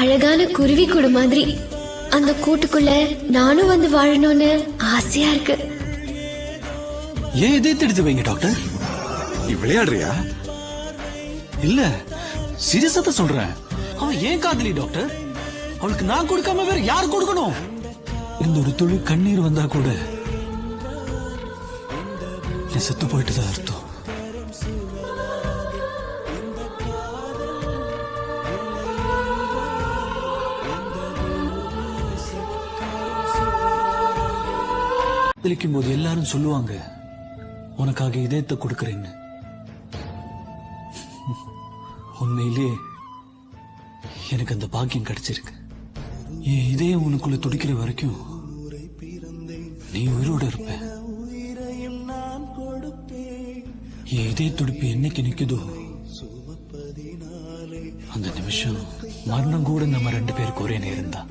அழகான குருவி கூடு மாதிரி அந்த கூட்டுக்குள்ள நானும் வந்து வாழணும்னு ஆசையா இருக்கு. ஏன் இதே எடுத்து வைங்க டாக்டர். நீ விளையாடுறியா? இல்ல, சீரியஸா தான் சொல்றேன். அவன் ஏன் காதலி டாக்டர். அவளுக்கு நான் கொடுக்காம வேற யார் கொடுக்கணும்? இந்த ஒரு துளி கண்ணீர் வந்தா கூட என் செத்து போயிட்டு தான் அர்த்தம். தெளிக்கும் போது எல்லாரும் சொல்லுவாங்க உனக்காக இதயத்தை கொடுக்கறேன்னு. உண்மையிலே எனக்கு அந்த பாக்கியம் கிடைச்சிருக்கு. என் இதயம் உனக்குள்ள துடிக்கிற வரைக்கும் நீ உயிரோட இருப்ப. என் இதய துடிப்பு என்னைக்கு நிக்குதோ அந்த நிமிஷம் மரணம் கூட நம்ம 2 பேருக்கு ஒரே நேரம் தான்.